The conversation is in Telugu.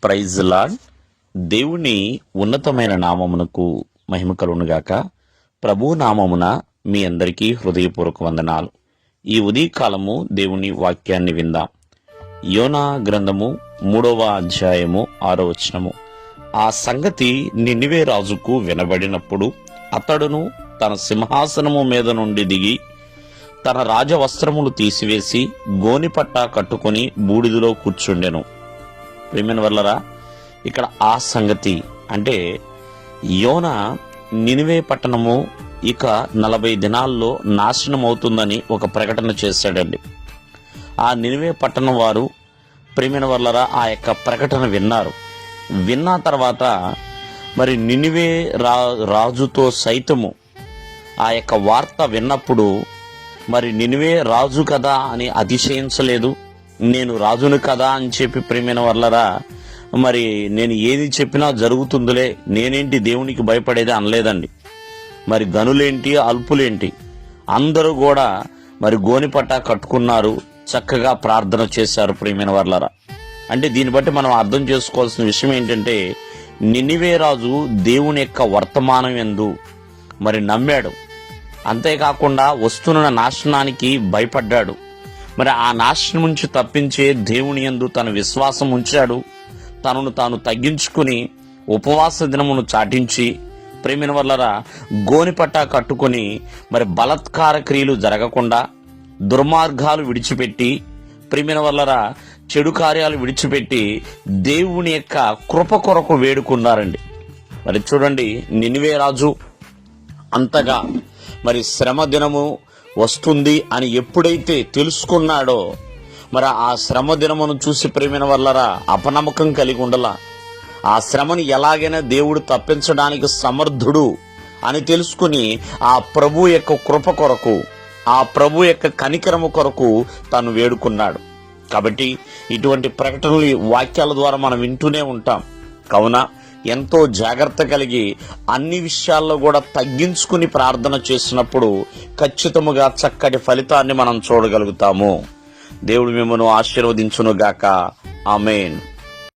Praise lord. దేవుని ఉన్నతమైన నామమునకు మహిమ కలుగునుగాక. ప్రభు నామమున మీ అందరికీ హృదయపూర్వక వందనాలు. ఈ ఉదయకాలము దేవుని వాక్యాన్ని విందాం. యోనా గ్రంథము 3వ అధ్యాయము 6వ వచనము. ఆ సంగతి నినివే రాజుకు వినబడినప్పుడు అతడును తన సింహాసనము మీద నుండి దిగి తన రాజవస్త్రములు తీసివేసి గోనిపట్ట కట్టుకుని బూడిదలో కూర్చుండెను. ప్రియమైన వర్లరా, ఇక్కడ ఆ సంగతి అంటే యోనా నినివే పట్టణము ఇక 40 దినాల్లో నాశనం అవుతుందని ఒక ప్రకటన చేశాడండి. ఆ నినివే పట్టణం వారు ప్రియమైన వర్లరా ఆ యొక్క ప్రకటన విన్నారు. విన్న తర్వాత మరి నినివే రాజుతో సైతము ఆ యొక్క వార్త విన్నప్పుడు మరి నినివే రాజు కదా అని అతిశయించలేదు. నేను రాజును కదా అని చెప్పి ప్రియమైన వర్లరా మరి నేను ఏది చెప్పినా జరుగుతుందిలే, నేనేంటి దేవునికి భయపడేది అనలేదండి. మరి గనులేంటి అల్పులేంటి అందరూ కూడా మరి గోనిపట్ట కట్టుకున్నారు, చక్కగా ప్రార్థన చేశారు. ప్రియమైన వర్లరా అంటే దీన్ని బట్టి మనం అర్థం చేసుకోవాల్సిన విషయం ఏంటంటే నినివే రాజు దేవుని యొక్క వర్తమానం యందు మరి నమ్మాడు. అంతేకాకుండా వస్తున్న నాశనానికి భయపడ్డాడు. మరి ఆ నాశనం నుంచి తప్పించే దేవుని యందు తన విశ్వాసం ఉంచాడు. తనను తాను తగ్గించుకుని ఉపవాస దినమును చాటించి ప్రేమిన వల్లరా గోనిపట్ట కట్టుకుని మరి బలత్కార క్రియలు జరగకుండా దుర్మార్గాలు విడిచిపెట్టి ప్రేమిన వల్లరా చెడు కార్యాలు విడిచిపెట్టి దేవుని యొక్క కృప కొరకు వేడుకున్నారండి. మరి చూడండి, నినివే రాజు అంతగా మరి శ్రమ దినము వస్తుంది అని ఎప్పుడైతే తెలుసుకున్నాడో మరి ఆ శ్రమ దినమును చూసి ప్రేమిన వల్లరా అపనమ్మకం కలిగి ఉండలా. ఆ శ్రమను ఎలాగైనా దేవుడు తప్పించడానికి సమర్థుడు అని తెలుసుకుని ఆ ప్రభు యొక్క కృప కొరకు, ఆ ప్రభు యొక్క కనికరము కొరకు తాను వేడుకున్నాడు. కాబట్టి ఇటువంటి ప్రకటనలు వాక్యాల ద్వారా మనం వింటూనే ఉంటాం. కావున ఎంతో జాగ్రత్త కలిగి అన్ని విషయాల్లో కూడా తగ్గించుకుని ప్రార్థన చేసినప్పుడు ఖచ్చితముగా చక్కటి ఫలితాన్ని మనం చూడగలుగుతాము. దేవుడు మిమ్మల్ని ఆశీర్వదించును గాక. ఆమేన్.